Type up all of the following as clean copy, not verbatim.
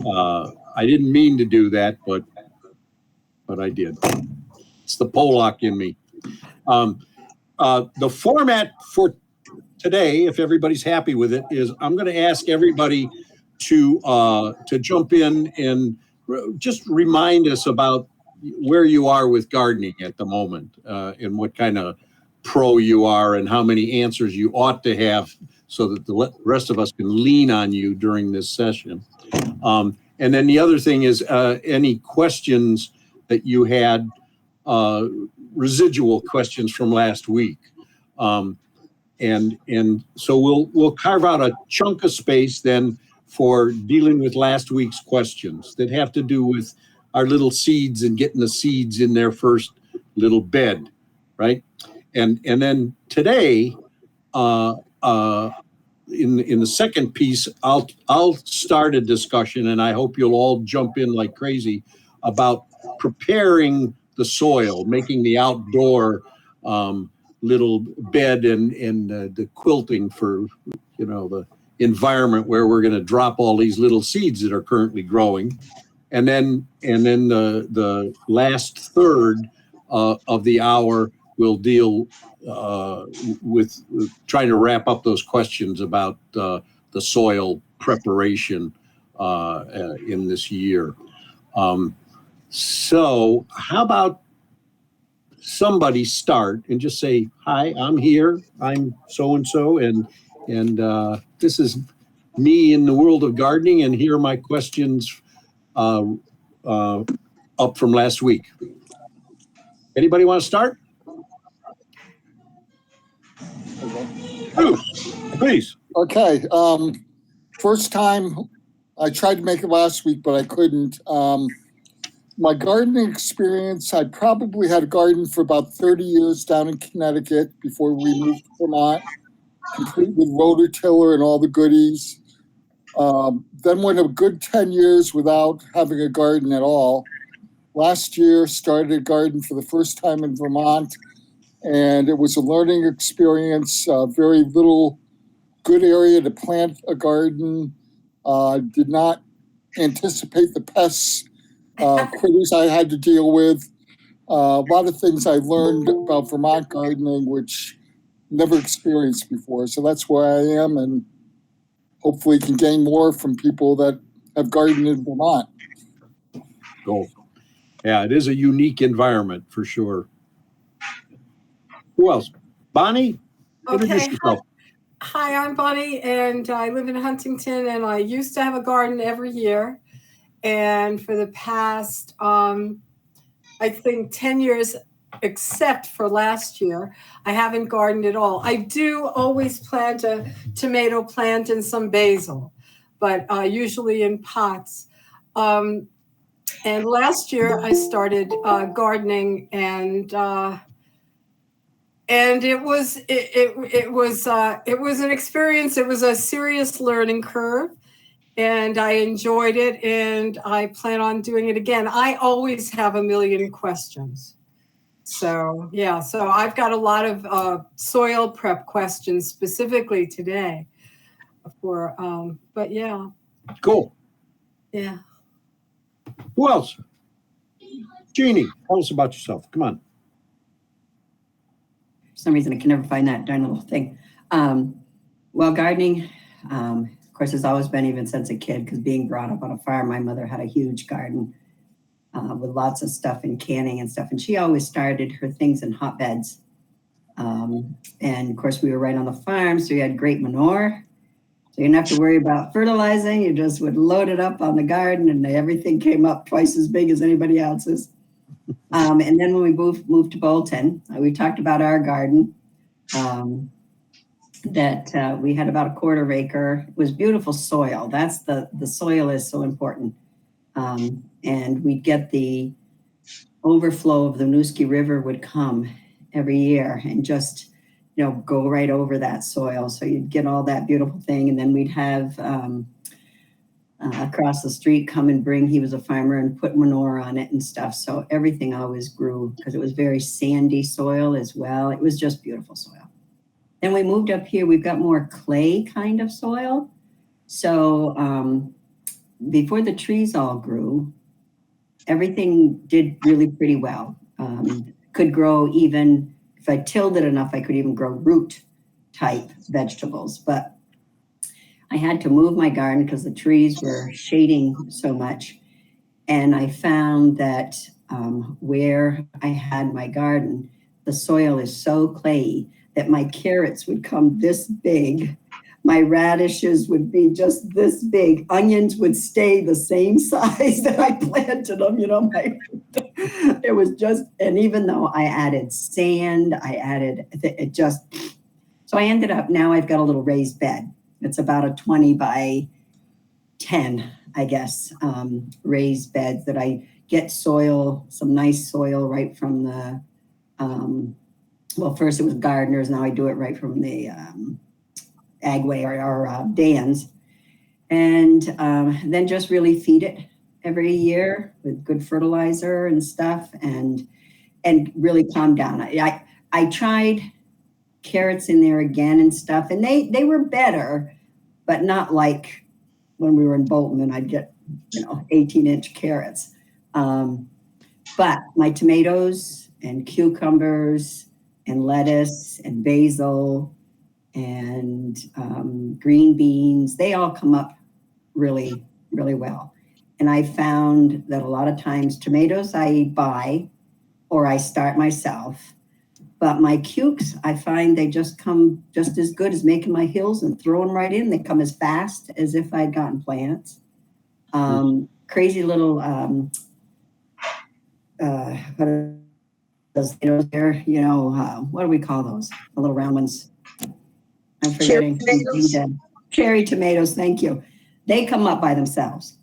I didn't mean to do that, but I did. It's the Pollock in me. The format for today, if everybody's happy with it, is I'm going to ask everybody to jump in and just remind us about where you are with gardening at the moment, and what kind of pro you are, and how many answers you ought to have, so that the rest of us can lean on you during this session. And then the other thing is any questions that you had, residual questions from last week. And so we'll carve out a chunk of space then for dealing with last week's questions that have to do with our little seeds and getting the seeds in their first little bed, right? And then today, in the second piece, I'll start a discussion, and I hope you'll all jump in like crazy about preparing the soil, making the outdoor little bed and the quilting for, the environment where we're going to drop all these little seeds that are currently growing. And then the last third of the hour will deal with trying to wrap up those questions about the soil preparation in this year. So how about somebody start and just say, hi, I'm here, I'm so-and-so, and this is me in the world of gardening, and here are my questions up from last week. Anybody want to start? Bruce, please. Okay. First time, I tried to make it last week, but I couldn't. My gardening experience, I probably had a garden for about 30 years down in Connecticut before we moved to Vermont, complete with rototiller and all the goodies. Then went a good 10 years without having a garden at all. Last year, started a garden for the first time in Vermont, and it was a learning experience, very little good area to plant a garden. Did not anticipate the pests, critters I had to deal with. A lot of things I learned about Vermont gardening, which never experienced before. So that's where I am, and hopefully can gain more from people that have gardened in Vermont. Cool. Yeah, it is a unique environment for sure. Who else? Bonnie? Introduce yourself. Hi, I'm Bonnie, and I live in Huntington, and I used to have a garden every year. And for the past, I think 10 years, except for last year, I haven't gardened at all. I do always plant a tomato plant and some basil, but usually in pots. And last year I started gardening, and it was an experience. It was a serious learning curve, and I enjoyed it, and I plan on doing it again. I always have a million questions. So yeah, so I've got a lot of soil prep questions specifically today but yeah. Cool. Yeah. Who else? Jeannie, tell us about yourself. Come on. For some reason, I can never find that darn little thing. Well, gardening, of course, has always been, even since a kid, because being brought up on a farm, my mother had a huge garden with lots of stuff and canning and stuff. And she always started her things in hotbeds. And of course, we were right on the farm, so you had great manure. So you didn't have to worry about fertilizing. You just would load it up on the garden, and everything came up twice as big as anybody else's. And then when we moved to Bolton, we talked about our garden, that we had about a quarter acre. It was beautiful soil. That's the soil is so important. And we'd get the overflow of the Nooski River would come every year and just, go right over that soil. So you'd get all that beautiful thing. And then we'd have across the street come and bring, he was a farmer, and put manure on it and stuff. So everything always grew because it was very sandy soil as well. It was just beautiful soil. Then we moved up here, we've got more clay kind of soil. So before the trees all grew, everything did really pretty well. Could grow, even if I tilled it enough, I could even grow root type vegetables. But I had to move my garden because the trees were shading so much. And I found that where I had my garden, the soil is so clayey that my carrots would come this big. My radishes would be just this big. Onions would stay the same size that I planted them, it was just, and even though I added sand, so I ended up, now I've got a little raised bed. It's about a 20 by 10, I guess, raised beds that I get soil, some nice soil right from the, first it was Gardeners, now I do it right from the Agway or Dan's. And then just really feed it every year with good fertilizer and stuff, and really calm down. I tried carrots in there again and stuff, and they were better, but not like when we were in Bolton and I'd get 18-inch carrots. But my tomatoes and cucumbers and lettuce and basil and green beans, they all come up really, really well. And I found that a lot of times tomatoes I buy or I start myself, but my cukes, I find they just come just as good as making my hills and throwing them right in. They come as fast as if I'd gotten plants. Crazy little, what are those tomatoes there? What do we call those? The little round ones. I'm forgetting. Cherry tomatoes, thank you. They come up by themselves.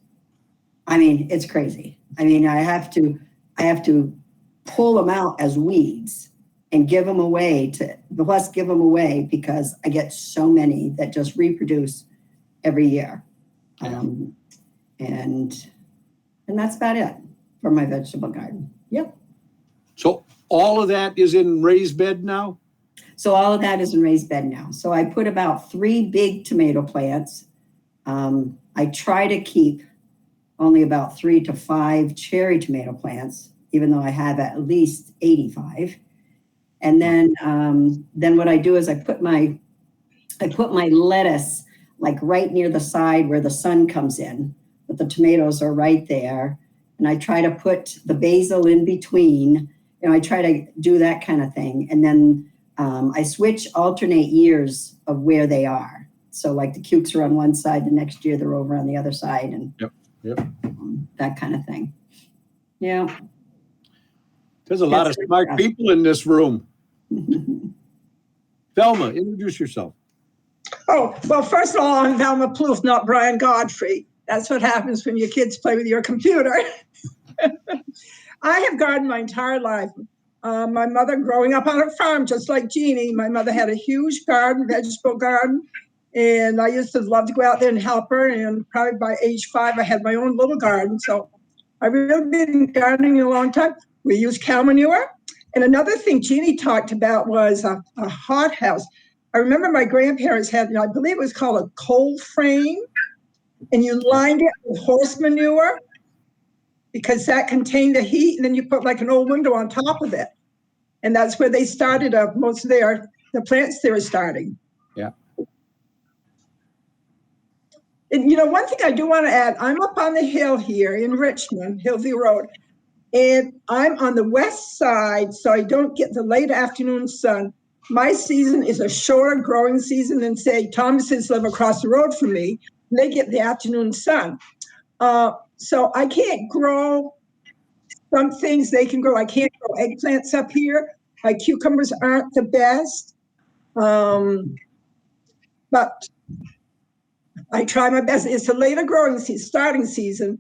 I mean, it's crazy. I mean, I have to pull them out as weeds and give them away because I get so many that just reproduce every year. And that's about it for my vegetable garden. Yep. So all of that is in raised bed now? So all of that is in raised bed now. So I put about 3 big tomato plants. I try to keep only about 3 to 5 cherry tomato plants, even though I have at least 85. And then what I do is I put my lettuce like right near the side where the sun comes in, but the tomatoes are right there. And I try to put the basil in between. I try to do that kind of thing. And then I alternate years of where they are. So like the cukes are on one side, the next year they're over on the other side, and Yep. That kind of thing. Yeah. There's a lot of smart people in this room. Velma, introduce yourself. Oh, well, first of all, I'm Velma Plouffe, not Brian Godfrey. That's what happens when your kids play with your computer. I have gardened my entire life. My mother, growing up on a farm, just like Jeannie, my mother had a huge garden, vegetable garden. And I used to love to go out there and help her. And probably by age 5, I had my own little garden. So I've really been gardening a long time. We use cow manure. And another thing Jeannie talked about was a hothouse. I remember my grandparents had, I believe it was called a cold frame. And you lined it with horse manure because that contained the heat. And then you put like an old window on top of it. And that's where they started most of the plants they were starting. Yeah. And, one thing I do want to add, I'm up on the hill here in Richmond, Hillview Road, and I'm on the west side, so I don't get the late afternoon sun. My season is a shorter growing season than, say, Thomas's live across the road from me. And they get the afternoon sun. So I can't grow some things they can grow. I can't grow eggplants up here. My cucumbers aren't the best. But I try my best. It's a later growing season, starting season.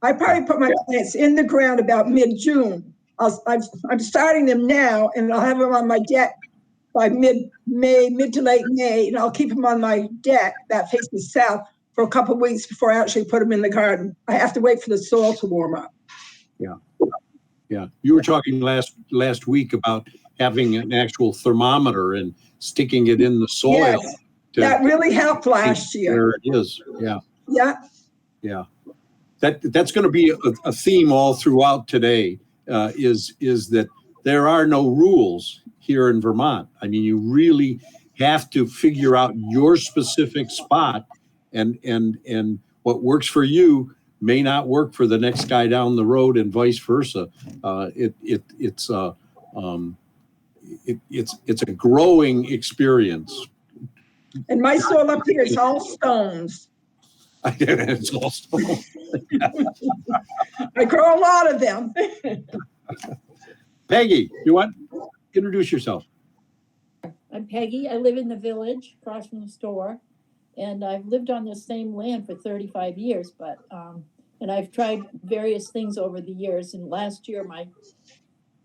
I probably put my plants in the ground about mid-June. I'm starting them now, and I'll have them on my deck by mid-May, mid to late May, and I'll keep them on my deck that faces south for a couple of weeks before I actually put them in the garden. I have to wait for the soil to warm up. Yeah. You were talking last week about having an actual thermometer and sticking it in the soil. Yes, that really helped last year. There it is. Yeah. Yeah. Yeah. that's going to be a theme all throughout today. Is that there are no rules here in Vermont. I mean, you really have to figure out your specific spot, and what works for you may not work for the next guy down the road, and vice versa. It's a growing experience. And my soil up here is all stones. It's all stone. I grow a lot of them. Peggy, you want introduce yourself? I'm Peggy. I live in the village across from the store, and I've lived on the same land for 35 years. But and I've tried various things over the years. And last year, my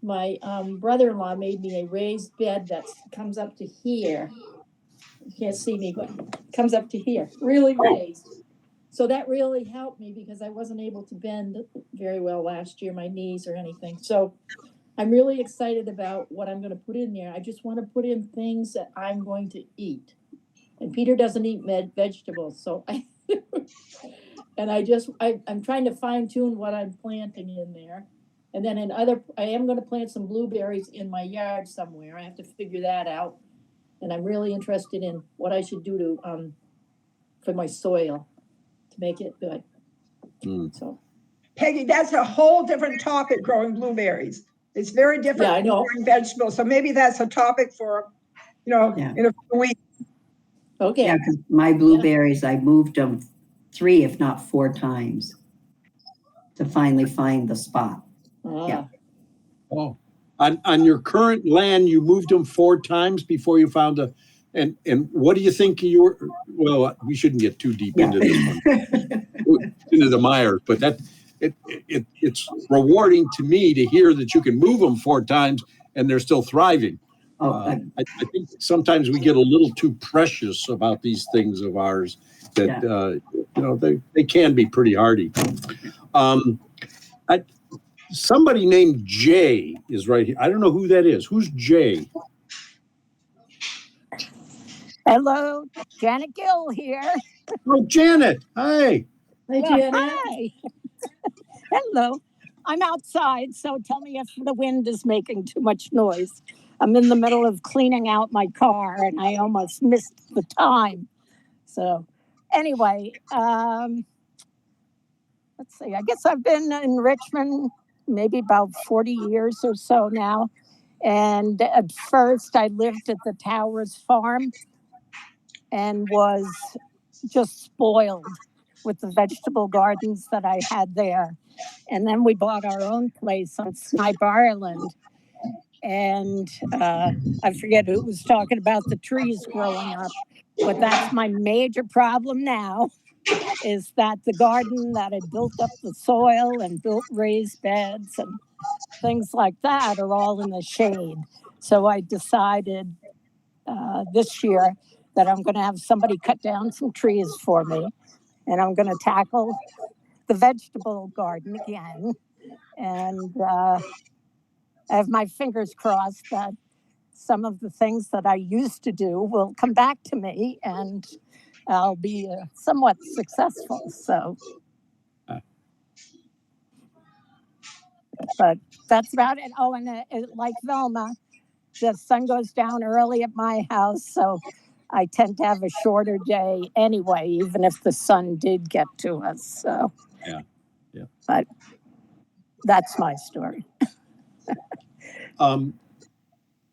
brother-in-law made me a raised bed that comes up to here. You can't see me, but comes up to here, really raised. So that really helped me because I wasn't able to bend very well last year, my knees or anything. So I'm really excited about what I'm going to put in there. I just want to put in things that I'm going to eat. And Peter doesn't eat vegetables, so I'm trying to fine tune what I'm planting in there. And then I am going to plant some blueberries in my yard somewhere. I have to figure that out. And I'm really interested in what I should do to for my soil to make it good. So, Peggy, that's a whole different topic, growing blueberries. It's very different I know. from growing vegetables. So maybe that's a topic for, in a few weeks. Okay. Yeah, 'cause my blueberries, I moved them 3, if not 4 times to finally find the spot. Yeah. Oh, on your current land, you moved them 4 times before you found and what do you think well, we shouldn't get too deep into this one, into the mire, but it's rewarding to me to hear that you can move them 4 times and they're still thriving. I think sometimes we get a little too precious about these things of ours that, they can be pretty hardy. Somebody named Jay is right here. I don't know who that is. Who's Jay? Hello, Janet Gill here. Oh, Janet. Hi. Hi, Janet. Hi. Hello. I'm outside, so tell me if the wind is making too much noise. I'm in the middle of cleaning out my car, and I almost missed the time. So anyway, let's see. I guess I've been in Richmond maybe about 40 years or so now. And at first, I lived at the Towers Farm and was just spoiled with the vegetable gardens that I had there. And then we bought our own place on Snipe Island. And I forget who was talking about the trees growing up, but that's my major problem now, is that the garden that I built up the soil and built raised beds and things like that are all in the shade. So I decided this year that I'm going to have somebody cut down some trees for me, and I'm going to tackle the vegetable garden again. And I have my fingers crossed that some of the things that I used to do will come back to me and I'll be somewhat successful. So, but that's about it. Oh, and like Velma, the sun goes down early at my house, so I tend to have a shorter day anyway, even if the sun did get to us. So, yeah. But that's my story.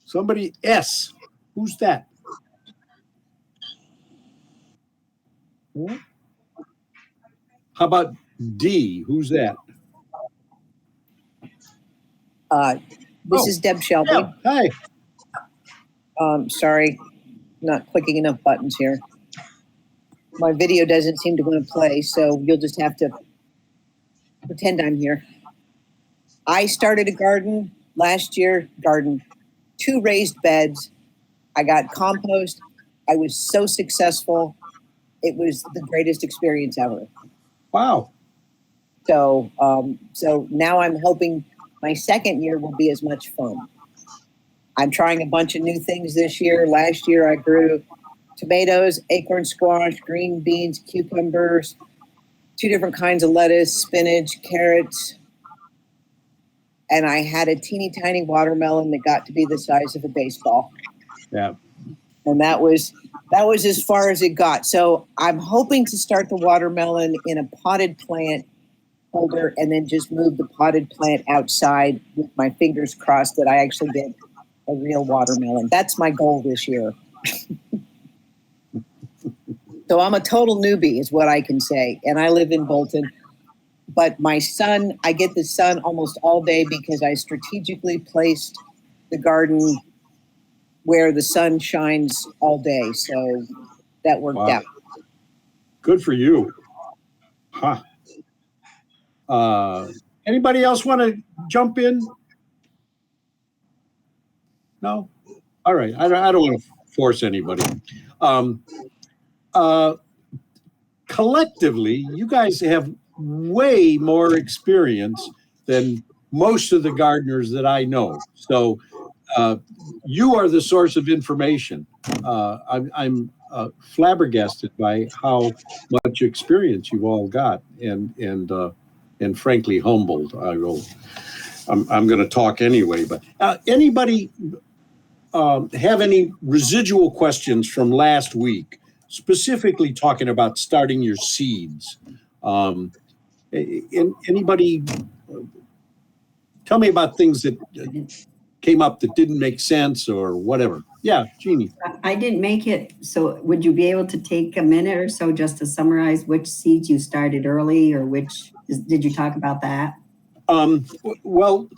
Somebody S. Who's that? How about D? Who's that? This is Deb Shelby. Yeah. Hi. Sorry, not clicking enough buttons here. My video doesn't seem to want to play, so you'll just have to pretend I'm here. I started a garden last year, 2 raised beds. I got compost. I was so successful. It was the greatest experience ever. Wow. So now I'm hoping my second year will be as much fun. I'm trying a bunch of new things this year. Last year I grew tomatoes, acorn squash, green beans, cucumbers, 2 different kinds of lettuce, spinach, carrots, and I had a teeny tiny watermelon that got to be the size of a baseball. Yeah. And that was as far as it got. So I'm hoping to start the watermelon in a potted plant holder and then just move the potted plant outside with my fingers crossed that I actually get a real watermelon. That's my goal this year. So I'm a total newbie is what I can say. And I live in Bolton. But my sun, I get the sun almost all day because I strategically placed the garden where the sun shines all day. So that worked out. Good for you. Huh. Anybody else want to jump in? No? All right. I don't want to force anybody. Collectively, you guys have way more experience than most of the gardeners that I know. So you are the source of information. I'm flabbergasted by how much experience you've all got, and frankly humbled. I'm going to talk anyway. But anybody have any residual questions from last week, specifically talking about starting your seeds? Anybody tell me about things that came up that didn't make sense or whatever? Yeah, Jeannie. I didn't make it. So would you be able to take a minute or so just to summarize which seeds you started early or did you talk about that? Well,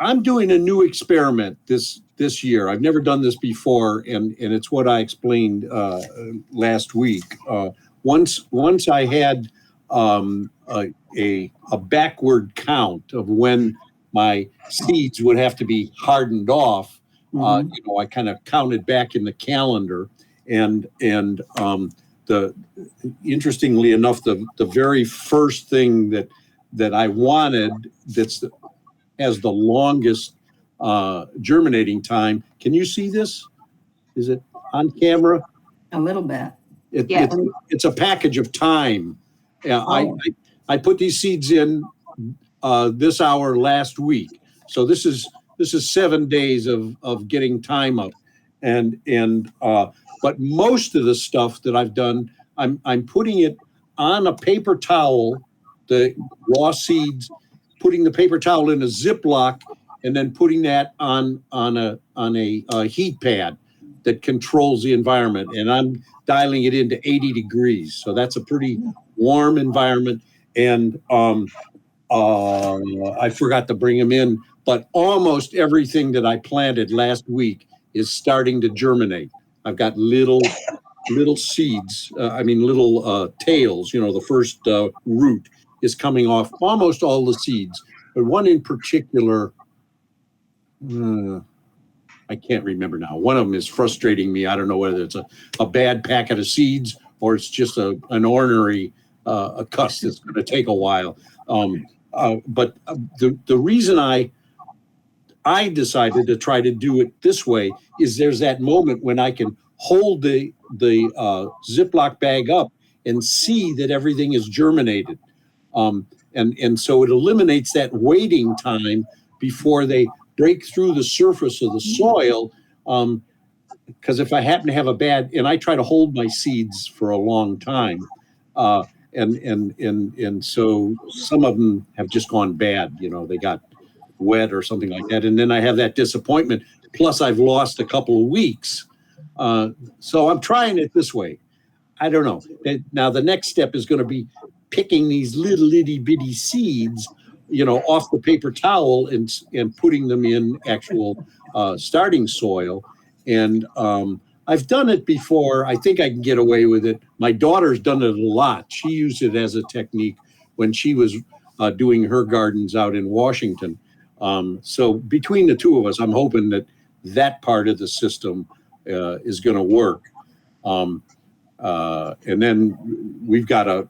I'm doing a new experiment this year. I've never done this before, and it's what I explained last week. Once I had a backward count of when my seeds would have to be hardened off. I kind of counted back in the calendar, and interestingly enough, the very first thing that I wanted has the longest germinating time. Can you see this? Is it on camera? A little bit. It's a package of time. I put these seeds in this hour last week. So this is 7 days of getting time up, but most of the stuff that I've done, I'm putting it on a paper towel, the raw seeds, putting the paper towel in a Ziploc, and then putting that on a heat pad that controls the environment, and I'm dialing it into 80 degrees. So that's a pretty warm environment, and I forgot to bring them in, but almost everything that I planted last week is starting to germinate. I've got little seeds, little tails, the first root is coming off almost all the seeds. But one in particular, I can't remember now. One of them is frustrating me. I don't know whether it's a bad packet of seeds or it's just an ornery a cuss that's going to take a while. But the reason I decided to try to do it this way is there's that moment when I can hold the Ziploc bag up and see that everything is germinated. And so it eliminates that waiting time before they break through the surface of the soil. Because if I happen to have and I try to hold my seeds for a long time, and so some of them have just gone bad. They got wet or something like that, and then I have that disappointment. Plus, I've lost a couple of weeks. So I'm trying it this way. I don't know. Now the next step is going to be picking these little itty bitty seeds, off the paper towel and putting them in actual starting soil. And I've done it before. I think I can get away with it. My daughter's done it a lot. She used it as a technique when she was doing her gardens out in Washington. So between the two of us, I'm hoping that part of the system is going to work. And then we've got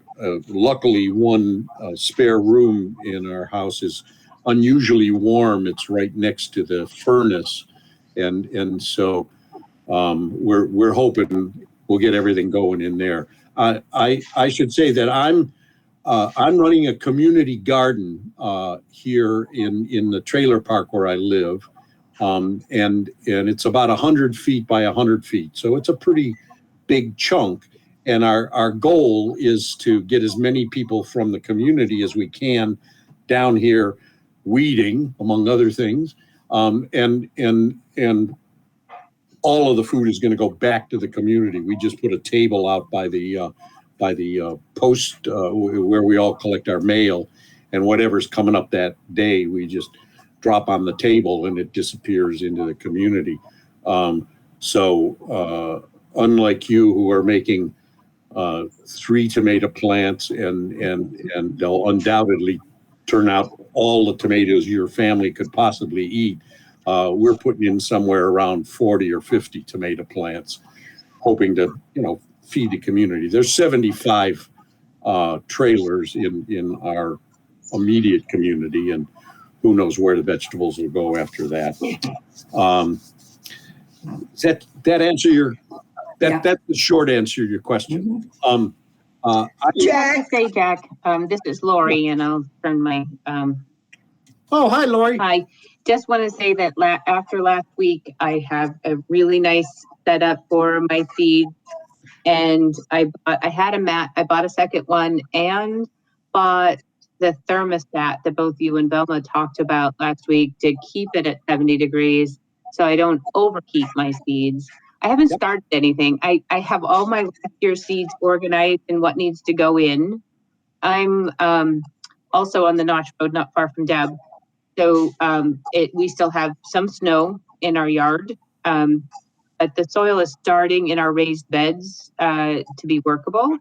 luckily one spare room in our house is unusually warm. It's right next to the furnace. And so we're hoping we'll get everything going in there. I should say that I'm running a community garden here in the trailer park where I live, and it's about 100 feet by 100 feet, so it's a pretty big chunk. And our goal is to get as many people from the community as we can down here weeding, among other things, and all of the food is going to go back to the community. We just put a table out by the post where we all collect our mail, and whatever's coming up that day, we just drop on the table and it disappears into the community. So unlike you, who are making 3 tomato plants, and they'll undoubtedly turn out all the tomatoes your family could possibly eat, we're putting in somewhere around 40 or 50 tomato plants, hoping to, feed the community. There's 75 trailers in our immediate community, and who knows where the vegetables will go after that. Does that answer your? That's the short answer to your question. I have to say, Jack, this is Lori, and I'll turn my. Oh, hi, Lori. Hi. Just want to say that after last week, I have a really nice setup for my seeds, and I had a mat. I bought a second one and bought the thermostat that both you and Velma talked about last week to keep it at 70 degrees so I don't overheat my seeds. I haven't started anything. I have all my last year's seeds organized and what needs to go in. I'm also on the Notch Road, not far from Deb. So we still have some snow in our yard, but the soil is starting in our raised beds to be workable.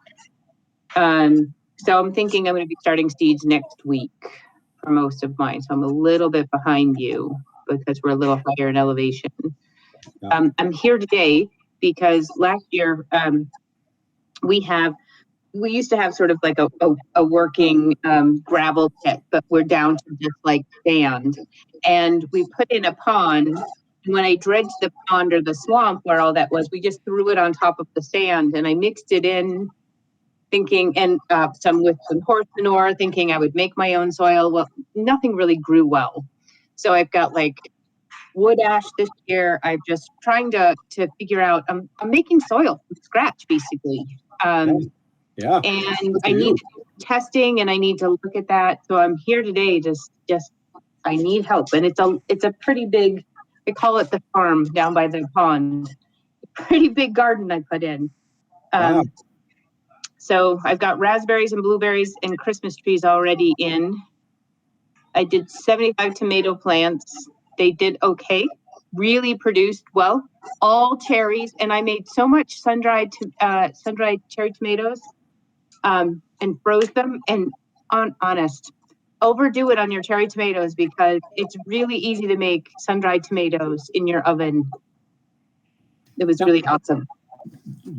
So I'm thinking I'm going to be starting seeds next week for most of mine. So I'm a little bit behind you because we're a little higher in elevation. I'm here today because last year we used to have sort of like a working gravel pit, but we're down to just like sand. And we put in a pond. And when I dredged the pond or the swamp where all that was, we just threw it on top of the sand, and I mixed it in thinking, and with some horse manure, thinking I would make my own soil. Well, nothing really grew well. So I've got like wood ash this year. I'm just trying to figure out, I'm making soil from scratch, basically. And I need testing, and I need to look at that. So I'm here today, just I need help. And it's a pretty big, I call it the farm down by the pond. Pretty big garden I put in. So I've got raspberries and blueberries and Christmas trees already in. I did 75 tomato plants. They did okay, really produced well. All cherries, and I made so much sun-dried cherry tomatoes and froze them. And honest, overdo it on your cherry tomatoes because it's really easy to make sun-dried tomatoes in your oven. It was really awesome.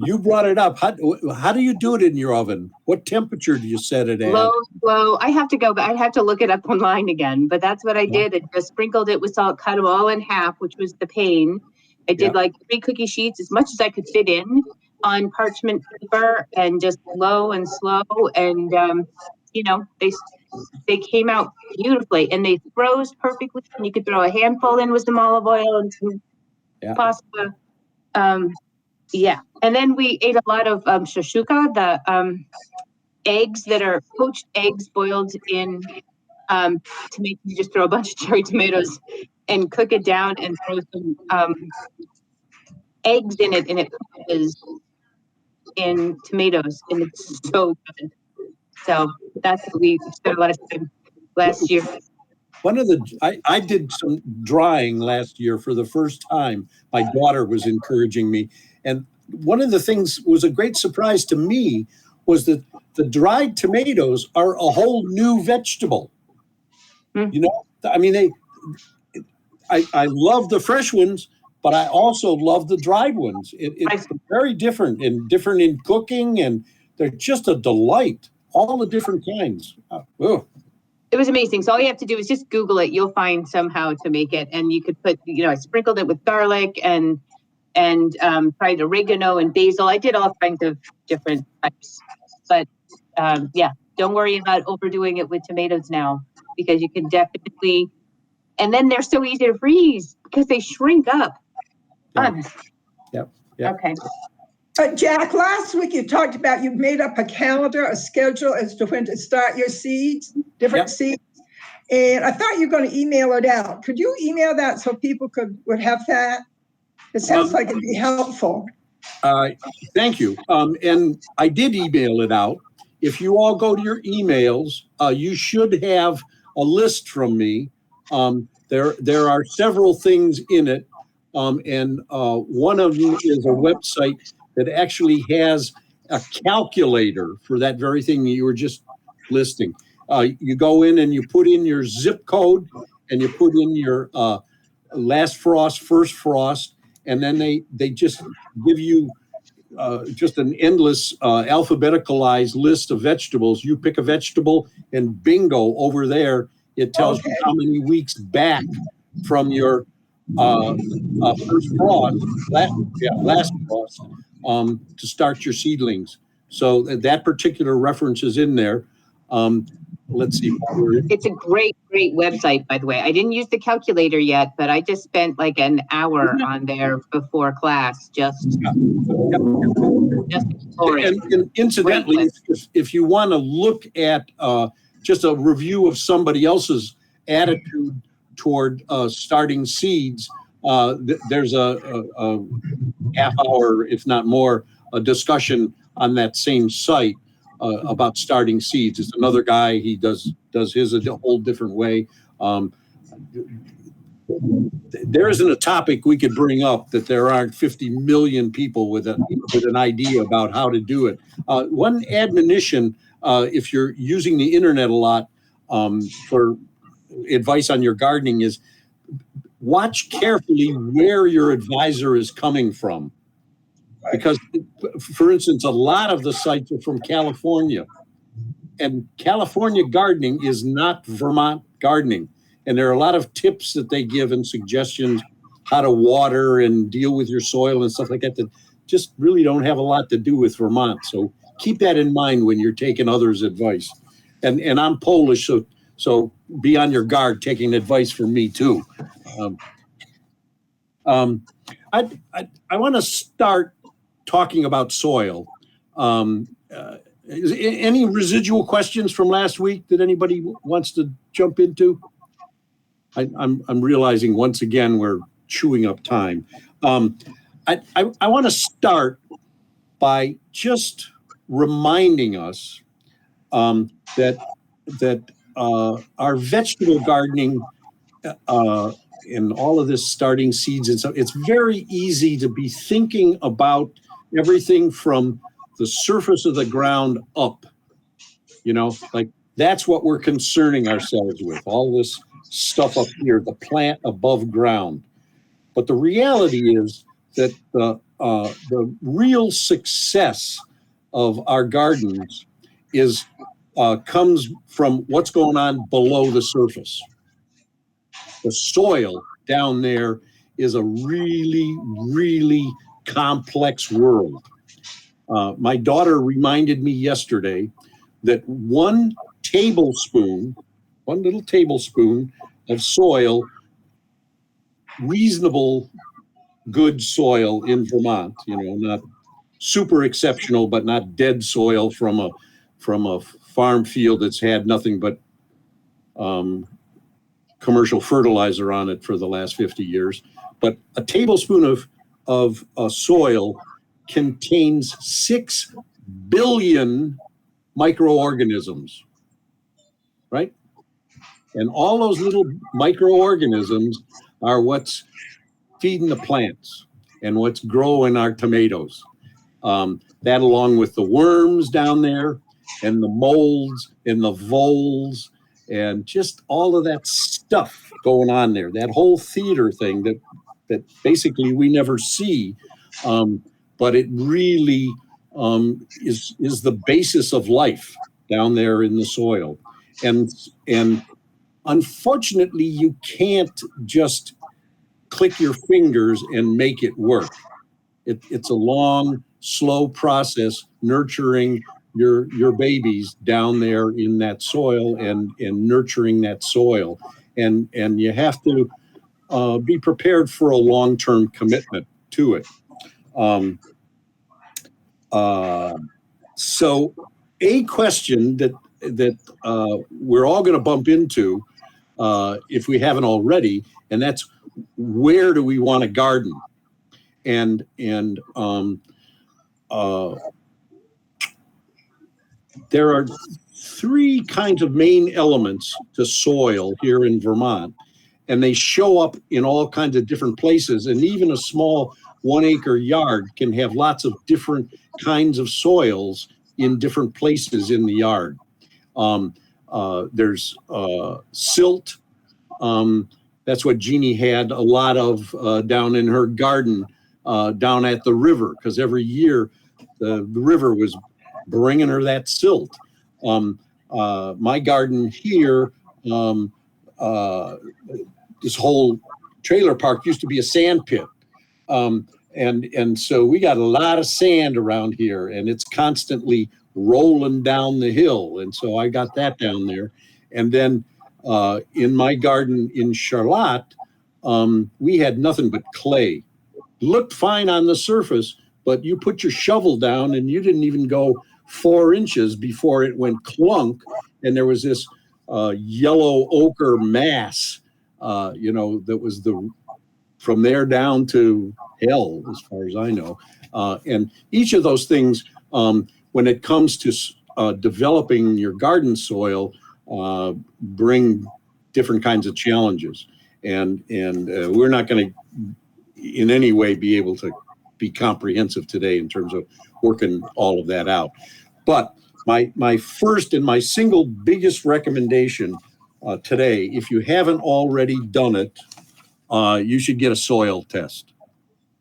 You brought it up. How do you do it in your oven? What temperature do you set it at? Low. I have to go, but I'd have to look it up online again. But that's what I did. I just sprinkled it with salt, cut them all in half, which was the pain. I did like 3 cookie sheets, as much as I could fit in, on parchment paper, and just low and slow. And they came out beautifully, and they froze perfectly. And you could throw a handful in with some olive oil and some pasta. And then we ate a lot of shashuka, the eggs that are poached eggs boiled in tomato. You just throw a bunch of cherry tomatoes and cook it down and throw some eggs in it, and it cooks in tomatoes, and it's so good. So that's what we spent a lot of time last year. I did some drying last year for the first time. My daughter was encouraging me, and one of the things was a great surprise to me was that the dried tomatoes are a whole new vegetable. I mean, I love the fresh ones, but I also love the dried ones. It's very different in cooking, and they're just a delight. All the different kinds. It was amazing. So all you have to do is just Google it. You'll find somehow to make it, and you could put, I sprinkled it with garlic and tried oregano and basil. I did all kinds of different types, but don't worry about overdoing it with tomatoes now, because you can definitely, and then they're so easy to freeze because they shrink up. Yeah. Yep. Okay. Jack, last week you talked about you made up a calendar, a schedule as to when to start your seeds, different seeds. And I thought you were going to email it out. Could you email that so people would have that? It sounds like it'd be helpful. Thank you. And I did email it out. If you all go to your emails, you should have a list from me. There are several things in it. And one of them is a website that actually has a calculator for that very thing that you were just listing. You go in and you put in your zip code and you put in your last frost, first frost, and then they just give you just an endless alphabeticalized list of vegetables. You pick a vegetable and bingo, over there, it tells you how many weeks back from your first frost, last frost, to start your seedlings. So that particular reference is in there. Let's see. It's a great website, by the way. I didn't use the calculator yet, but I just spent like an hour on there before class, just exploring. And incidentally, if you want to look at just a review of somebody else's attitude toward starting seeds, there's a half hour, if not more, a discussion on that same site about starting seeds. It's another guy. He does his a whole different way. There isn't a topic we could bring up that there aren't 50 million people with an idea about how to do it. One admonition, if you're using the internet a lot for advice on your gardening, is watch carefully where your advisor is coming from. Because, for instance, a lot of the sites are from California, and California gardening is not Vermont gardening. And there are a lot of tips that they give and suggestions how to water and deal with your soil and stuff like that just really don't have a lot to do with Vermont. So keep that in mind when you're taking others' advice. And I'm Polish, so be on your guard taking advice from me too. I want to start talking about soil. Any residual questions from last week that anybody wants to jump into? I'm realizing once again we're chewing up time. I want to start by just reminding us that our vegetable gardening and all of this starting seeds and stuff, it's very easy to be thinking about everything from the surface of the ground up. Like that's what we're concerning ourselves with, all this stuff up here, the plant above ground. But the reality is that the real success of our gardens comes from what's going on below the surface. The soil down there is a really, really complex world. My daughter reminded me yesterday that one little tablespoon of soil, reasonable, good soil in Vermont, not super exceptional, but not dead soil from a farm field that's had nothing but commercial fertilizer on it for the last 50 years. But a tablespoon of soil contains 6 billion microorganisms, right? And all those little microorganisms are what's feeding the plants and what's growing our tomatoes. That along with the worms down there and the molds and the voles and just all of that stuff going on there, that whole theater thing that basically we never see, but it really is the basis of life down there in the soil. And unfortunately, you can't just click your fingers and make it work. It's a long, slow process, nurturing your babies down there in that soil and nurturing that soil, and you have to be prepared for a long-term commitment to it. So a question that we're all going to bump into if we haven't already, and that's, where do we want to garden? And there are three kinds of main elements to soil here in Vermont, and they show up in all kinds of different places. And even a small 1 acre yard can have lots of different kinds of soils in different places in the yard. There's silt. That's what Jeannie had a lot of down in her garden, down at the river, because every year the river was bringing her that silt. My garden here, this whole trailer park used to be a sand pit. And so we got a lot of sand around here, and it's constantly rolling down the hill. And so I got that down there. And then in my garden in Charlotte, we had nothing but clay. Looked fine on the surface, but you put your shovel down and you didn't even go 4 inches before it went clunk. And there was this yellow ochre mass, that was from there down to hell, as far as I know. And each of those things, when it comes to developing your garden soil, bring different kinds of challenges. And we're not going to in any way be able to be comprehensive today in terms of working all of that out. But my first and my single biggest recommendation today, if you haven't already done it, you should get a soil test.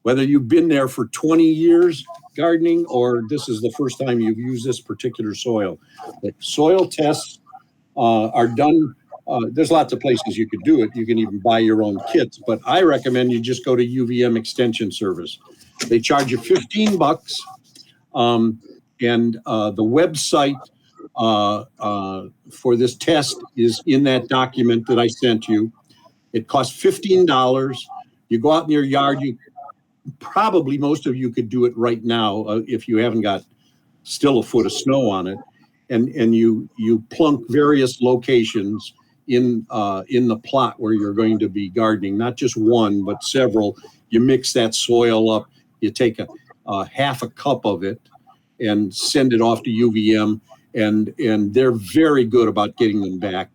Whether you've been there for 20 years gardening or this is the first time you've used this particular soil. The soil tests are done. There's lots of places you could do it. You can even buy your own kits, but I recommend you just go to UVM Extension Service. They charge you $15. And the website for this test is in that document that I sent you. It costs $15. You go out in your yard. You probably, most of you could do it right now if you haven't got still a foot of snow on it. And you plunk various locations in the plot where you're going to be gardening, not just one, but several. You mix that soil up. You take a half a cup of it and send it off to UVM, and they're very good about getting them back.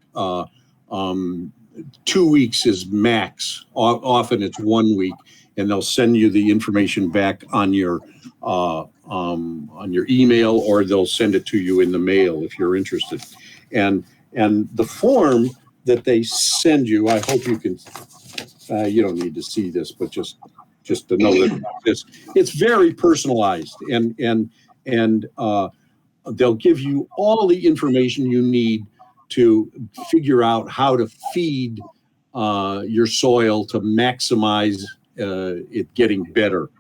2 weeks is max. Often it's 1 week, and they'll send you the information back on your email, or they'll send it to you in the mail if you're interested. And the form that they send you, I hope you can. You don't need to see this, but just to know that it's very personalized, and they'll give you all the information you need to figure out how to feed your soil to maximize it getting better.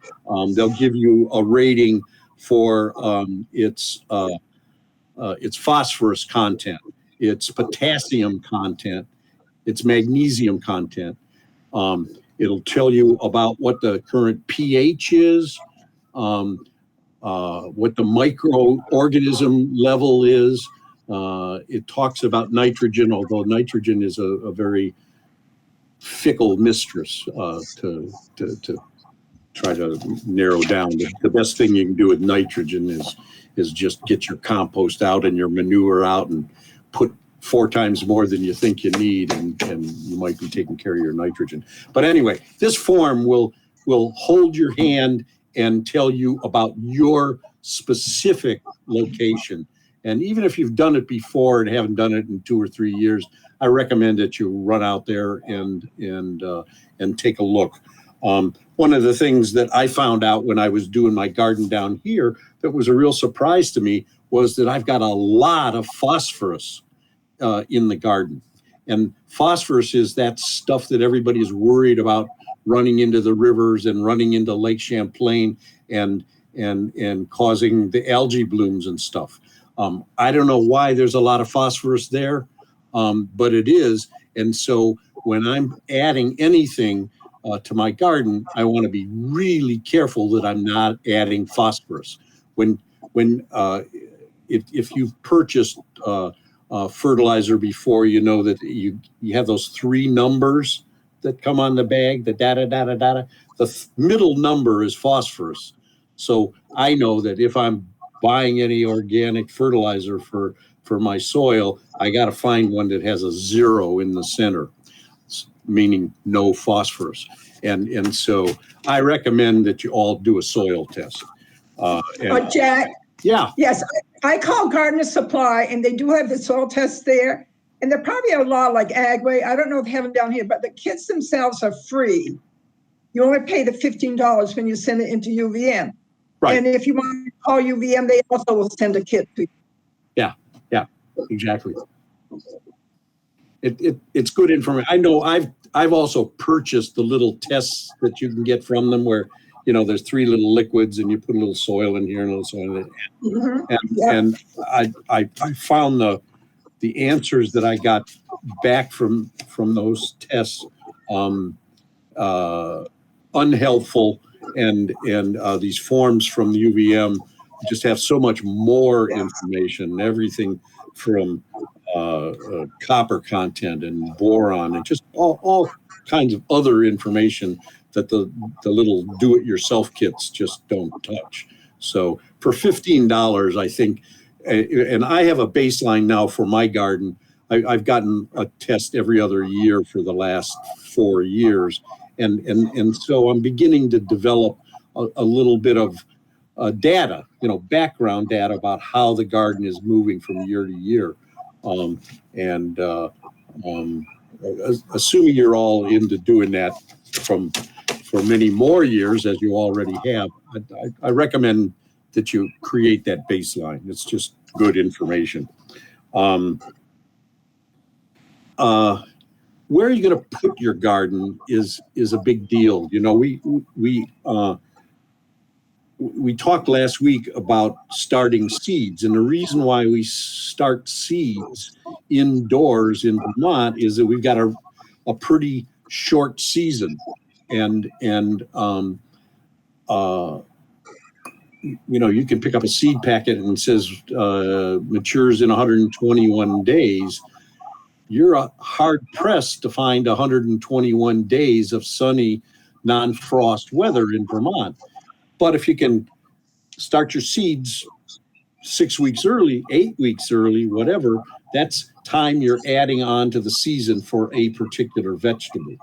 They'll give you a rating for its phosphorus content, its potassium content, its magnesium content. It'll tell you about what the current pH is, what the microorganism level is. It talks about nitrogen, although nitrogen is a very fickle mistress to try to narrow down. The best thing you can do with nitrogen is just get your compost out and your manure out and put 4 times more than you think you need, and you might be taking care of your nitrogen. But anyway, this form will hold your hand and tell you about your specific location. And even if you've done it before and haven't done it in 2 or 3 years, I recommend that you run out there and take a look. One of the things that I found out when I was doing my garden down here that was a real surprise to me was that I've got a lot of phosphorus in the garden. And phosphorus is that stuff that everybody is worried about running into the rivers and running into Lake Champlain and causing the algae blooms and stuff. I don't know why there's a lot of phosphorus there, but it is. And so when I'm adding anything to my garden, I want to be really careful that I'm not adding phosphorus. If you've purchased fertilizer before, you know that you have those 3 numbers that come on the bag, the da da da da da. The middle number is phosphorus. So I know that if I'm buying any organic fertilizer for my soil, I got to find one that has a 0 in the center, meaning no phosphorus. And so I recommend that you all do a soil test. Jack? Yeah. Yes, I call Gardener Supply, and they do have the soil tests there. And they're probably a lot like Agway. I don't know if they have them down here, but the kits themselves are free. You only pay the $15 when you send it into UVM. Right. And if you want to call UVM, they also will send a kit to you. Yeah, exactly. It's good information. I know I've also purchased the little tests that you can get from them where, there's 3 little liquids and you put a little soil in here and a little soil in it. And I found the answers that I got back from those tests unhelpful, and these forms from the UVM just have so much more information, everything from copper content and boron and just all kinds of other information that the little do-it-yourself kits just don't touch. So for $15, I think, and I have a baseline now for my garden. I've gotten a test every other year for the last 4 years. And so I'm beginning to develop a little bit of data, background data about how the garden is moving from year to year. Assuming you're all into doing that for many more years, as you already have, I recommend that you create that baseline. It's just good information. Where are you going to put your garden is a big deal. We talked last week about starting seeds, and the reason why we start seeds indoors in Vermont is that we've got a pretty short season, and you can pick up a seed packet and it says matures in 121 days. You're hard pressed to find 121 days of sunny, non-frost weather in Vermont. But if you can start your seeds 6 weeks early, 8 weeks early, whatever, that's time you're adding on to the season for a particular vegetable.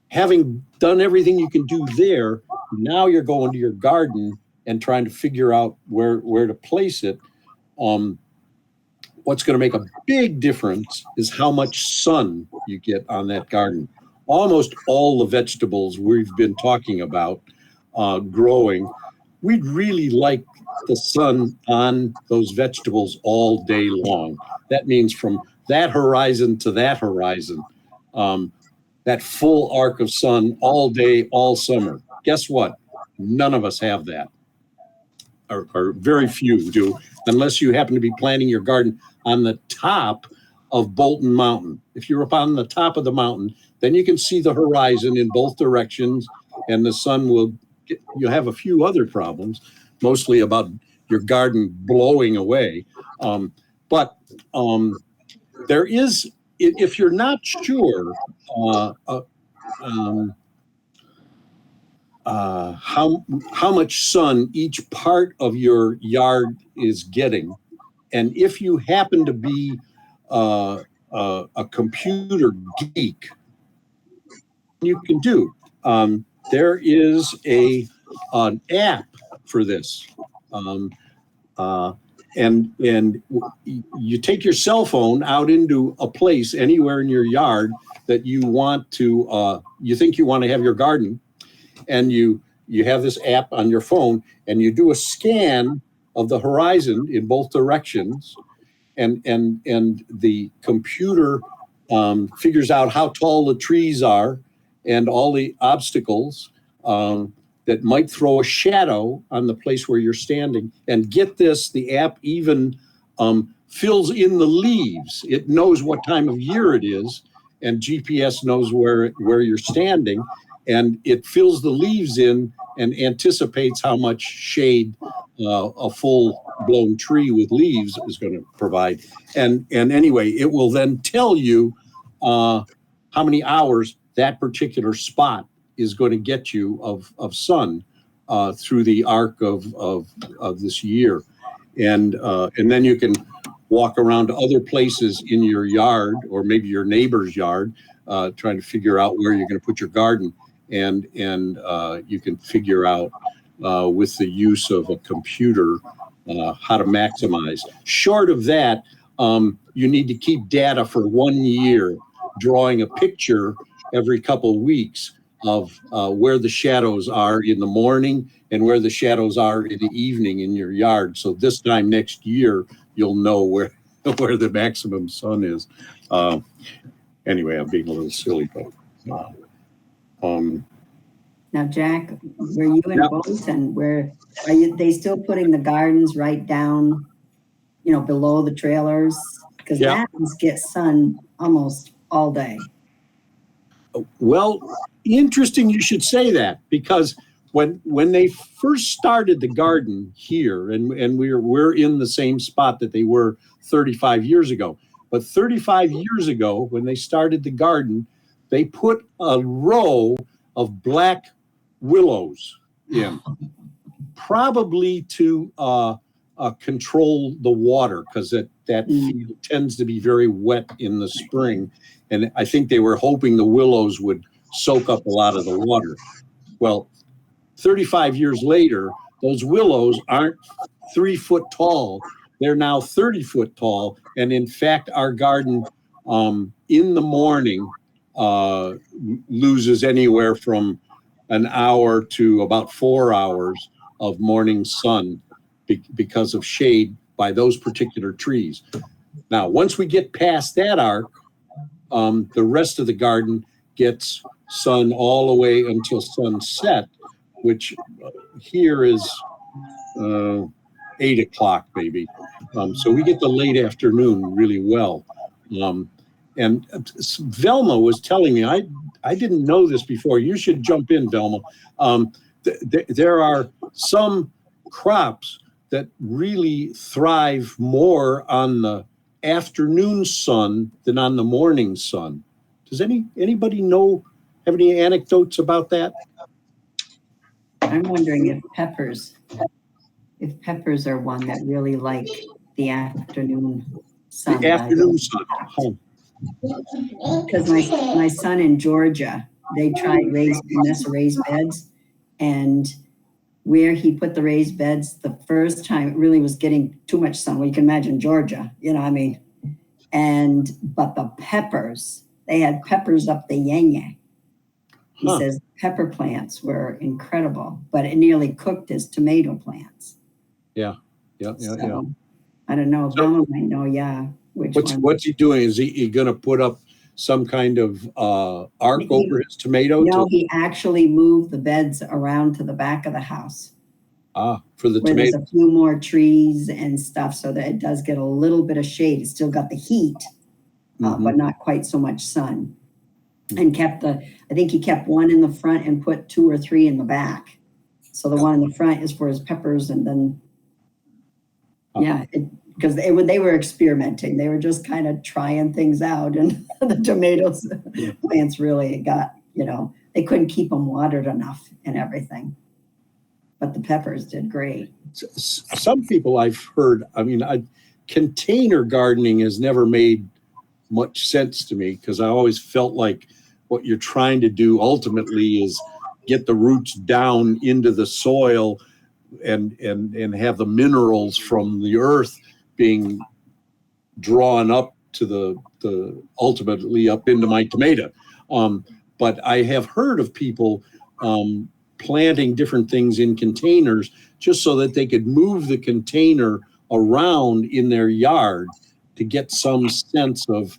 Having done everything you can do there, now you're going to your garden and trying to figure out where to place it. What's going to make a big difference is how much sun you get on that garden. Almost all the vegetables we've been talking about growing, we'd really like the sun on those vegetables all day long. That means from that horizon to that horizon, that full arc of sun all day, all summer. Guess what? None of us have that, or very few do, unless you happen to be planting your garden on the top of Bolton Mountain. If you're up on the top of the mountain, then you can see the horizon in both directions, and the sun will you'll have a few other problems, mostly about your garden blowing away. But there is, if you're not sure how much sun each part of your yard is getting, and if you happen to be a computer geek, you can do. There is an app for this, and you take your cell phone out into a place anywhere in your yard that you want to, you think you want to have your garden, and you have this app on your phone, and you do a scan of the horizon in both directions, and the computer figures out how tall the trees are and all the obstacles that might throw a shadow on the place where you're standing. And get this, the app even fills in the leaves. It knows what time of year it is, and GPS knows where you're standing, and it fills the leaves in and anticipates how much shade a full-blown tree with leaves is going to provide. And anyway, it will then tell you how many hours that particular spot is going to get you of sun through the arc of this year. And then you can walk around to other places in your yard or maybe your neighbor's yard, trying to figure out where you're going to put your garden. And you can figure out with the use of a computer how to maximize. Short of that, you need to keep data for 1 year, drawing a picture every couple of weeks of where the shadows are in the morning and where the shadows are in the evening in your yard. So this time next year, you'll know where the maximum sun is. Anyway, I'm being a little silly, but. Now, Jack, were you in Bolton? Where are they still putting the gardens right down, below the trailers? Because that ones get sun almost all day. Well, interesting you should say that, because when they first started the garden here, and we're in the same spot that they were 35 years ago. But 35 years ago, when they started the garden, they put a row of black willows in, probably to control the water, because that field tends to be very wet in the spring. And I think they were hoping the willows would soak up a lot of the water. Well, 35 years later, those willows aren't 3 foot tall. They're now 30 foot tall. And in fact, our garden in the morning loses anywhere from an hour to about 4 hours of morning sun because of shade by those particular trees. Now, once we get past that arc, the rest of the garden gets sun all the way until sunset, which here is 8 o'clock maybe. So we get the late afternoon really well. And Velma was telling me, I didn't know this before. You should jump in, Velma. There are some crops that really thrive more on the afternoon sun than on the morning sun. Does anybody have any anecdotes about that? I'm wondering if peppers are one that really like the afternoon sun. The afternoon sun. Because my son in Georgia, they tried raised beds, and where he put the raised beds the first time, it really was getting too much sun. Well, you can imagine Georgia, but the peppers, they had peppers up the yang. He says pepper plants were incredible, but it nearly cooked his tomato plants. Yeah. I don't know. Velma might know, What's he doing? Is he going to put up some kind of arc over his tomato? No, he actually moved the beds around to the back of the house. For the where tomato. There's a few more trees and stuff, so that it does get a little bit of shade. It's still got the heat, but not quite so much sun. And I think he kept one in the front and put 2 or 3 in the back. So the one in the front is for his peppers, and then, because they were experimenting. They were just kind of trying things out, and the tomatoes plants really got, they couldn't keep them watered enough and everything. But the peppers did great. Some people I've heard, container gardening has never made much sense to me, because I always felt like what you're trying to do ultimately is get the roots down into the soil and have the minerals from the earth being drawn up to the ultimately up into my tomato. But I have heard of people planting different things in containers just so that they could move the container around in their yard to get some sense of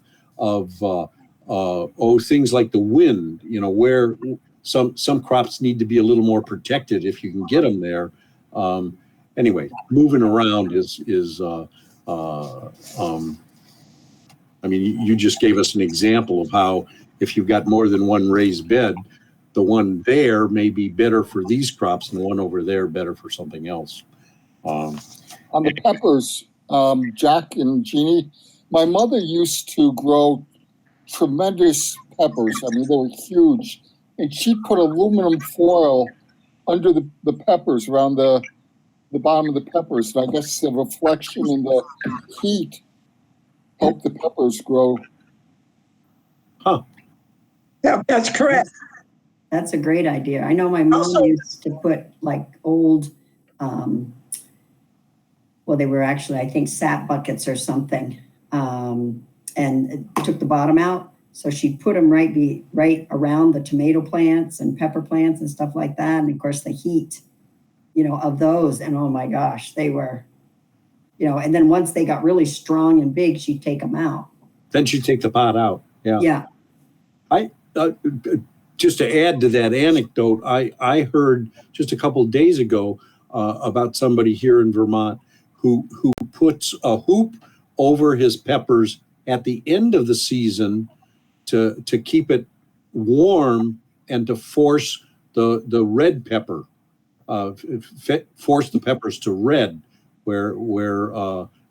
things like the wind, where some crops need to be a little more protected if you can get them there. Anyway, moving around is I mean, you just gave us an example of how if you've got more than one raised bed, the one there may be better for these crops and the one over there better for something else. On the peppers, Jack and Jeannie, my mother used to grow tremendous peppers. I mean, they were huge. And she put aluminum foil under the peppers, around the bottom of the peppers. And I guess the reflection and the heat helped the peppers grow. Huh. Yeah, that's correct. That's a great idea. I know my mom Also- used to put like old, well, they were actually, I think, sap buckets or something, and took the bottom out. So she'd put them right around the tomato plants and pepper plants and stuff like that. And of course, the heat, of those. And oh my gosh, they were, and then once they got really strong and big, she'd take them out. Then you take the pot out. Yeah. Yeah. Just to add to that anecdote, I heard just a couple of days ago about somebody here in Vermont who puts a hoop over his peppers at the end of the season to keep it warm and to force the red pepper, force the peppers to red, where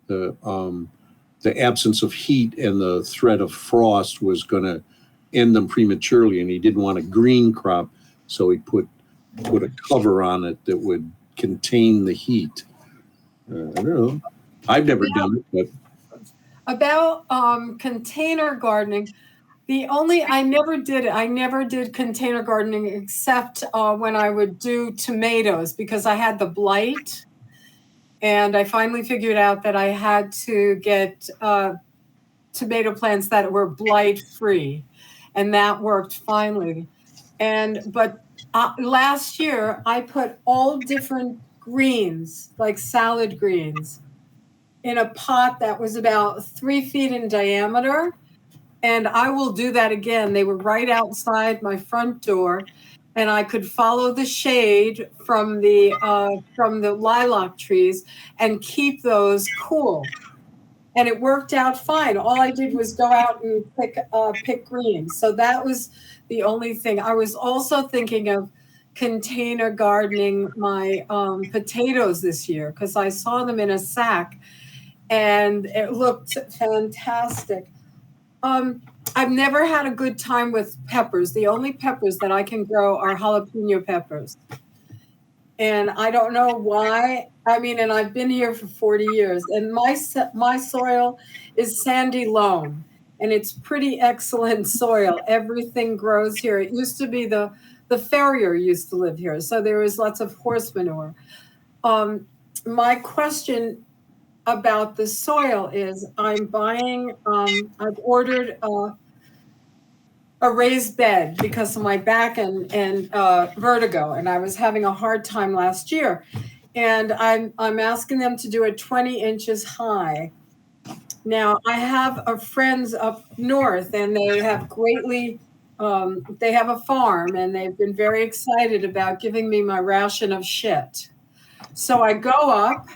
the absence of heat and the threat of frost was going to end them prematurely, and he didn't want a green crop, so he put a cover on it that would contain the heat. I don't know. I've never done it, but About container gardening, I never did it. I never did container gardening except when I would do tomatoes, because I had the blight, and I finally figured out that I had to get tomato plants that were blight free, and that worked finally. But last year I put all different greens, like salad greens, in a pot that was about 3 feet in diameter. And I will do that again. They were right outside my front door, and I could follow the shade from the lilac trees and keep those cool. And it worked out fine. All I did was go out and pick greens. So that was the only thing. I was also thinking of container gardening my potatoes this year, because I saw them in a sack and it looked fantastic. I've never had a good time with peppers. The only peppers that I can grow are jalapeno peppers. And I don't know why. I mean, and I've been here for 40 years, and my soil is sandy loam, and it's pretty excellent soil. Everything grows here. It used to be the farrier used to live here, so there was lots of horse manure. My question about the soil is, I've ordered a raised bed because of my back and vertigo, and I was having a hard time last year. And I'm asking them to do it 20 inches high. Now, I have friends up north, and they have they have a farm, and they've been very excited about giving me my ration of shit. So I go up,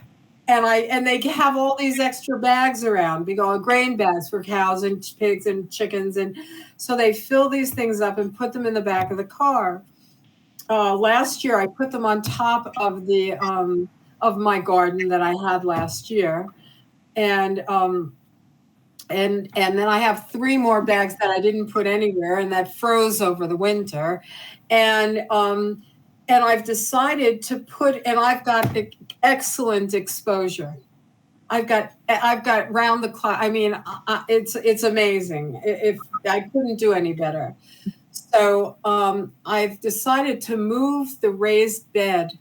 and they have all these extra bags around, big old grain bags for cows and pigs and chickens. And so they fill these things up and put them in the back of the car. Last year, I put them on top of of my garden that I had last year. And then I have 3 more bags that I didn't put anywhere and that froze over the winter. And I've decided to and I've got excellent exposure. I've got round the clock. I mean, it's amazing. If I couldn't do any better. So I've decided to move the raised bed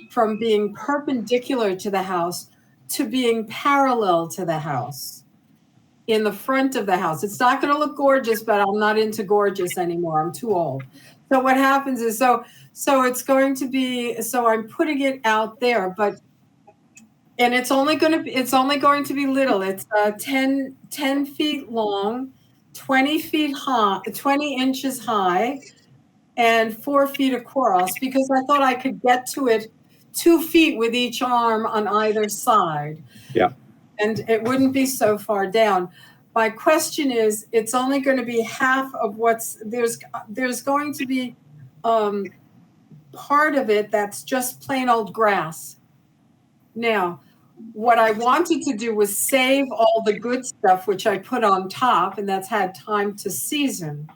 from being perpendicular to the house to being parallel to the house in the front of the house. It's not going to look gorgeous, but I'm not into gorgeous anymore. I'm too old. So what happens is, so it's going to be, so I'm putting it out there, and it's only going to be little. It's 10 feet long, 20 feet high, 20 inches high, and 4 feet across, because I thought I could get to it 2 feet with each arm on either side. Yeah. and it wouldn't be so far down. My question is, it's only going to be half of there's going to be part of it that's just plain old grass. Now, what I wanted to do was save all the good stuff, which I put on top, and that's had time to season,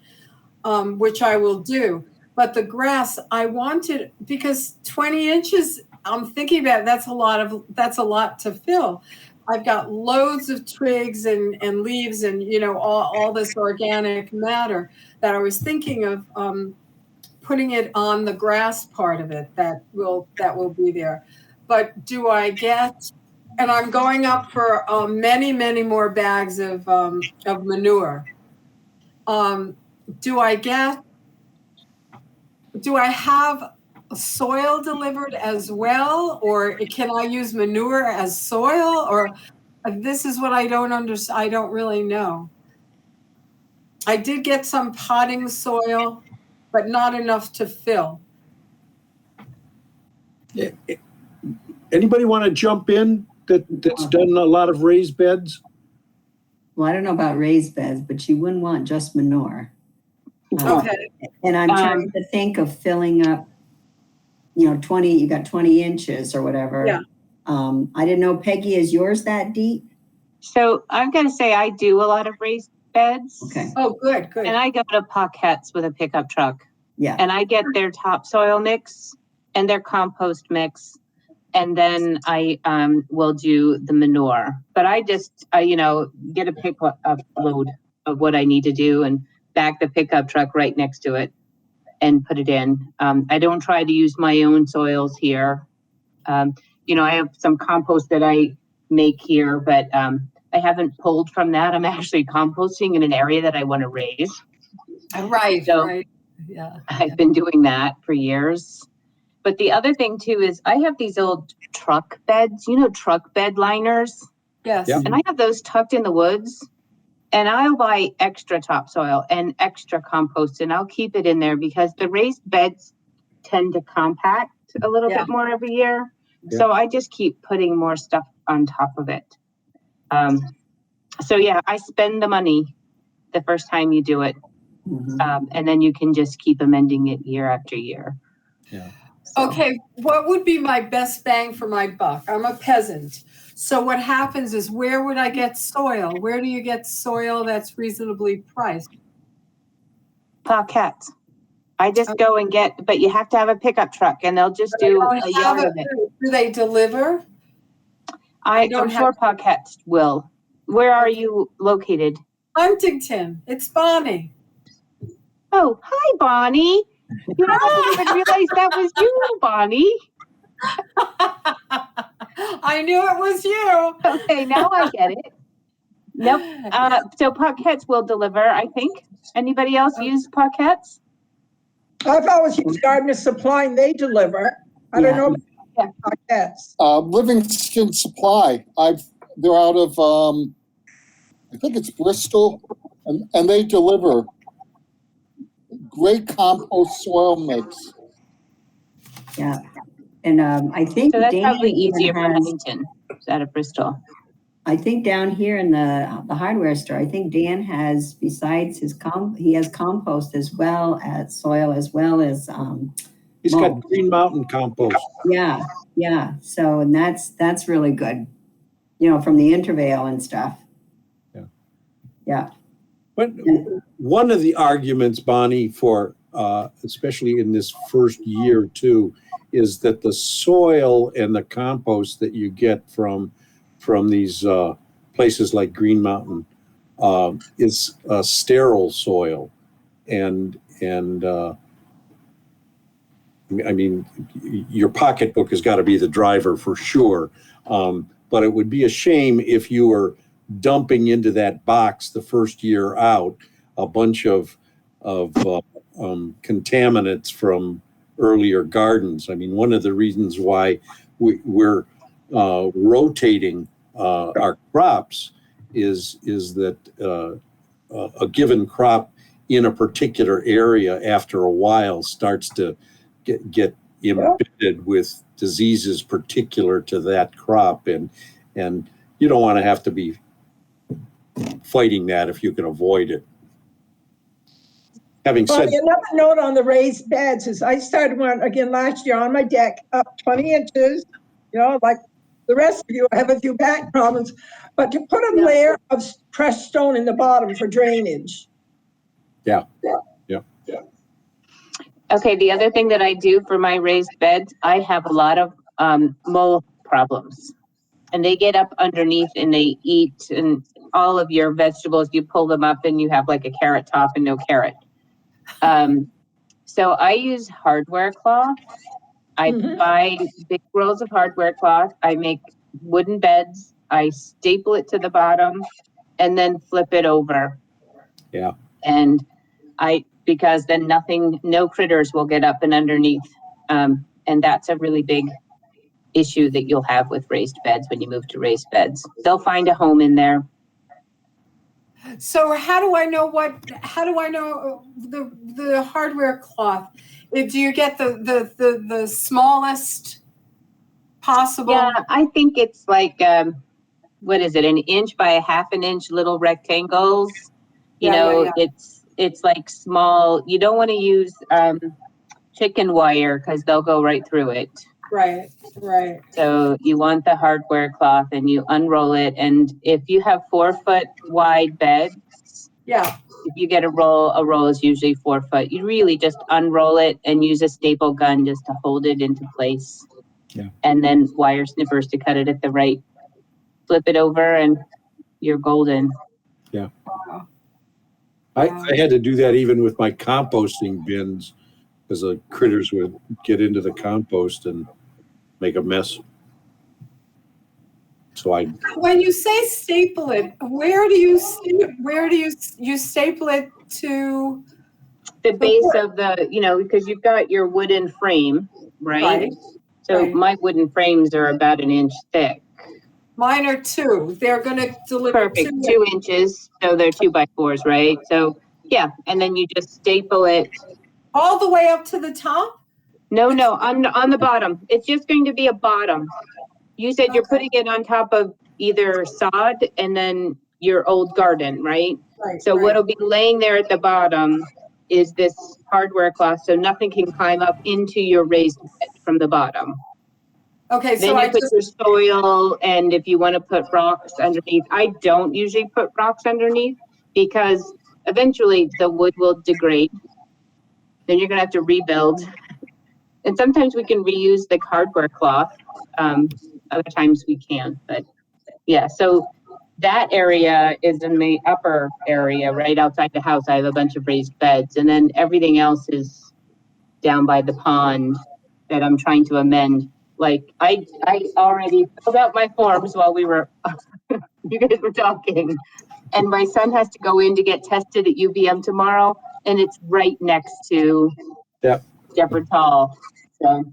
which I will do. But the grass, I wanted, because 20 inches, I'm thinking about it, that's a lot to fill. I've got loads of twigs and leaves and, all this organic matter that I was thinking of putting it on the grass part of it that will be there. But do I get, and I'm going up for many, many more bags of manure. Do I have soil delivered as well, or can I use manure as soil? Or this is what I don't understand. I don't really know. I did get some potting soil, but not enough to fill. Anybody want to jump in that's done a lot of raised beds? Well, I don't know about raised beds, but you wouldn't want just manure. Okay. And I'm trying to think of filling up, you got 20 inches or whatever. Yeah. I didn't know, Peggy, is yours that deep? So I'm going to say I do a lot of raised beds. Okay. Oh, good. And I go to Pockets with a pickup truck. Yeah. And I get their topsoil mix and their compost mix. And then I will do the manure. But I just, get a pickup load of what I need to do and back the pickup truck right next to it and put it in. I don't try to use my own soils here. I have some compost that I make here, but I haven't pulled from that. I'm actually composting in an area that I want to raise. Right. So right. Yeah. I've been doing that for years. But the other thing too is I have these old truck beds, truck bed liners. Yes. Yeah. And I have those tucked in the woods. And I'll buy extra topsoil and extra compost, and I'll keep it in there because the raised beds tend to compact a little bit more every year. Yeah. So I just keep putting more stuff on top of it. I spend the money the first time you do it. Mm-hmm. And then you can just keep amending it year after year. Yeah. So. Okay, what would be my best bang for my buck? I'm a peasant. So what happens is, where would I get soil? Where do you get soil that's reasonably priced? Pockets. I just go and get, but you have to have a pickup truck and they'll just do a yard of it. Do they deliver? I'm sure Pockets will. Where are you located? Huntington. It's Bonnie. Oh, hi, Bonnie. I didn't even realize that was you, Bonnie. I knew it was you. Okay, now I get it. Nope. So Pockets will deliver, I think. Anybody else use Pockets? I've always used Gardener Supply and they deliver. I don't know about Pockets. Livingston Supply. They're out of I think it's Bristol, and they deliver great compost soil mix. Yeah. And I think so that's Dan probably easier for has, Huntington out of Bristol. I think down here in the hardware store, I think Dan has, besides his he has compost as well as soil, as well as He's got Green Mountain compost. Yeah. So, and that's really good, from the Intervale and stuff. Yeah. But one of the arguments, Bonnie, for especially in this first year or two, is that the soil and the compost that you get from these places like Green Mountain is sterile soil, and I mean, your pocketbook has got to be the driver for sure, but it would be a shame if you were dumping into that box the first year out a bunch of contaminants from earlier gardens. I mean, one of the reasons why we're rotating our crops is that a given crop in a particular area after a while starts to get embedded with diseases particular to that crop, and you don't want to have to be fighting that if you can avoid it. Having said, Bonnie, another note on the raised beds is I started one again last year on my deck up 20 inches, like the rest of you, I have a few back problems, but to put a layer of crushed stone in the bottom for drainage. yeah. Okay, the other thing that I do for my raised beds, I have a lot of mole problems. And they get up underneath and they eat, and all of your vegetables, you pull them up and you have like a carrot top and no carrot. So I use hardware cloth. I buy big rolls of hardware cloth. I make wooden beds. I staple it to the bottom and then flip it over. Yeah. And because then no critters will get up and underneath. And that's a really big issue that you'll have with raised beds when you move to raised beds. They'll find a home in there. So how do I know the hardware cloth? Do you get the smallest possible? Yeah, I think it's like, what is it, an inch by a half an inch little rectangles. Yeah. It's like small. You don't want to use chicken wire because they'll go right through it. Right. So you want the hardware cloth and you unroll it. And if you have 4 foot wide beds, if you get a roll is usually 4 foot. You really just unroll it and use a staple gun just to hold it into place. Yeah. And then wire snippers to cut it at the right. Flip it over and you're golden. Yeah. Wow. I had to do that even with my composting bins, because the critters would get into the compost and make a mess. So when you say staple it, where do you staple it to? The base of the, because you've got your wooden frame, right? So my wooden frames are about an inch thick. Mine are 2. They're going to deliver Perfect, 2 inches. So they're 2x4s, right? So yeah, and then you just staple it all the way up to the top. No, on the bottom. It's just going to be a bottom. You said you're putting it on top of either sod and then your old garden, right? So what'll be laying there at the bottom is this hardware cloth, so nothing can climb up into your raised bed from the bottom. Okay, then you put your soil, and if you want to put rocks underneath. I don't usually put rocks underneath because eventually the wood will degrade. Then you're gonna have to rebuild. And sometimes we can reuse the hardware cloth. Other times we can't, but yeah. So that area is in the upper area, right outside the house. I have a bunch of raised beds, and then everything else is down by the pond that I'm trying to amend. Like I already filled out my forms while we were, you guys were talking, and my son has to go in to get tested at UVM tomorrow, and it's right next to Shepherd Hall. So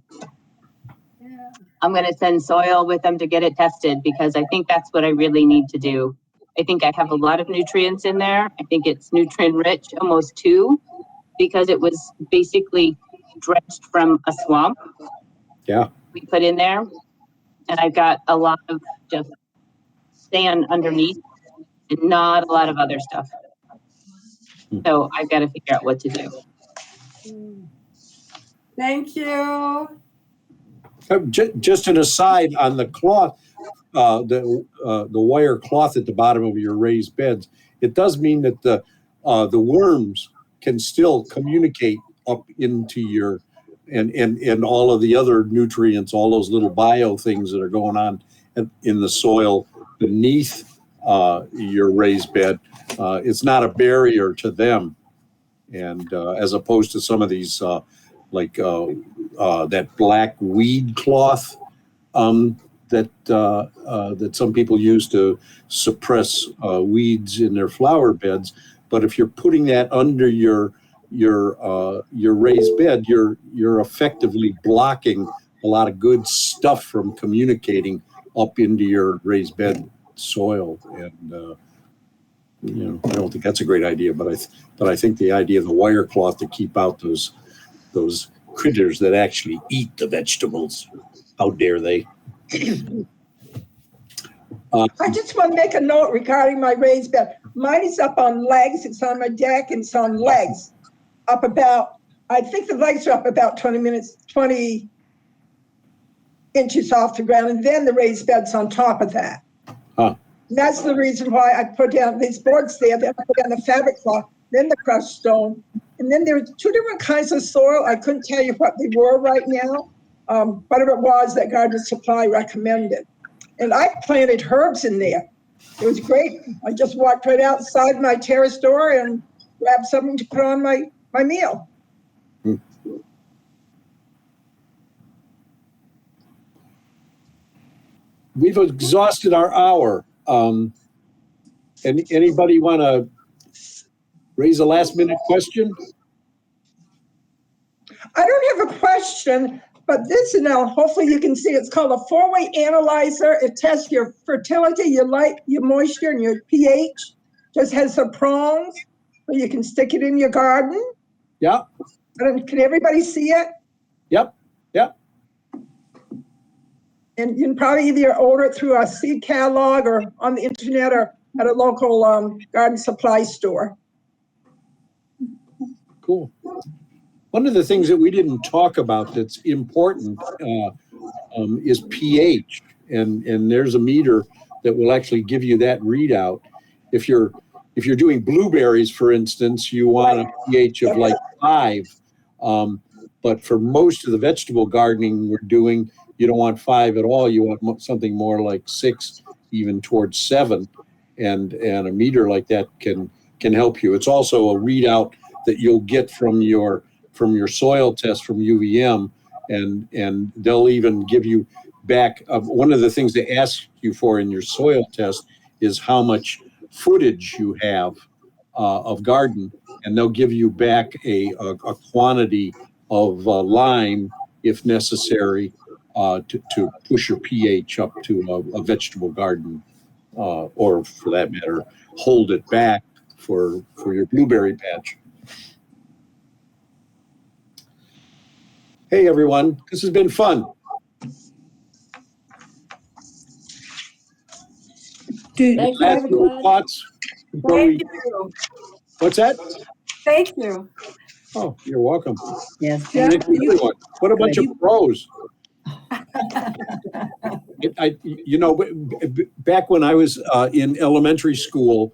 I'm going to send soil with them to get it tested because I think that's what I really need to do. I think I have a lot of nutrients in there. I think it's nutrient rich, almost 2, because it was basically dredged from a swamp. Yeah. We put in there, and I've got a lot of just sand underneath and not a lot of other stuff. So I've got to figure out what to do. Thank you. Just an aside on the cloth, the wire cloth at the bottom of your raised beds. It does mean that the worms can still communicate up into your and all of the other nutrients, all those little bio things that are going on in the soil beneath your raised bed. It's not a barrier to them, and as opposed to some of these that black weed cloth that some people use to suppress weeds in their flower beds. But if you're putting that under your raised bed, you're effectively blocking a lot of good stuff from communicating up into your raised bed soil. And I don't think that's a great idea, but I think the idea of the wire cloth to keep out those critters that actually eat the vegetables. How dare they? I just want to make a note regarding my raised bed. Mine is up on legs. It's on my deck and it's on legs. Up about, I think the legs are up about 20 inches off the ground. And then the raised bed's on top of that. Huh. And that's the reason why I put down these boards there. Then I put down the fabric cloth, then the crushed stone. And then there were two different kinds of soil. I couldn't tell you what they were right now. Whatever it was that Garden Supply recommended. And I planted herbs in there. It was great. I just walked right outside my terrace door and grabbed something to put on my meal. We've exhausted our hour. Anybody want to raise a last minute question? I don't have a question, but this now, hopefully you can see, it's called a 4-way analyzer. It tests your fertility, your light, your moisture, and your pH. Just has some prongs, so you can stick it in your garden. Yeah. Can everybody see it? Yep. Yep. And you can probably either order it through a seed catalog or on the internet or at a local garden supply store. Cool. One of the things that we didn't talk about that's important is pH, and there's a meter that will actually give you that readout. If you're doing blueberries, for instance, you want a pH of like 5, but for most of the vegetable gardening we're doing, you don't want 5 at all. You want something more like 6, even towards 7, and a meter like that can help you. It's also a readout that you'll get from your soil test from UVM, and they'll even give you back. One of the things they ask you for in your soil test is how much footage you have of garden, and they'll give you back a quantity of lime if necessary to push your pH up to a vegetable garden, or for that matter, hold it back for your blueberry patch. Hey everyone, this has been fun. Thank you, everyone. Thoughts? Thank you. What's that? Thank you. Oh, you're welcome. Yes. Yeah. thank you. Everyone. What a bunch of pros. Back when I was in elementary school,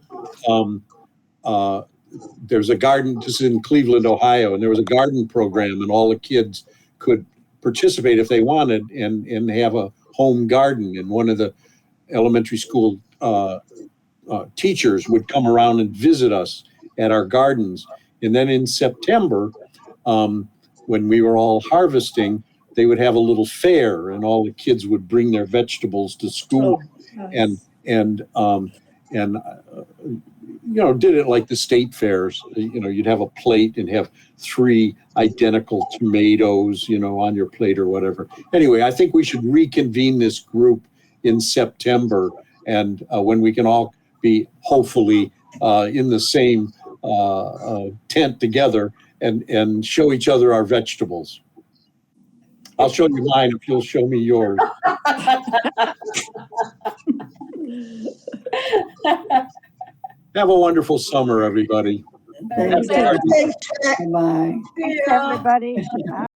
there's a garden, this is in Cleveland, Ohio, and there was a garden program, and all the kids could participate if they wanted and have a home garden. And one of the elementary school teachers would come around and visit us at our gardens. And then in September, when we were all harvesting, they would have a little fair, and all the kids would bring their vegetables to school. Nice. And did it like the state fairs. You'd have a plate and have 3 identical tomatoes, on your plate or whatever. Anyway, I think we should reconvene this group in September, and when we can all be hopefully in the same tent together and show each other our vegetables. I'll show you mine if you'll show me yours. Have a wonderful summer, everybody. Thanks. Thanks, Bye. everybody. Bye.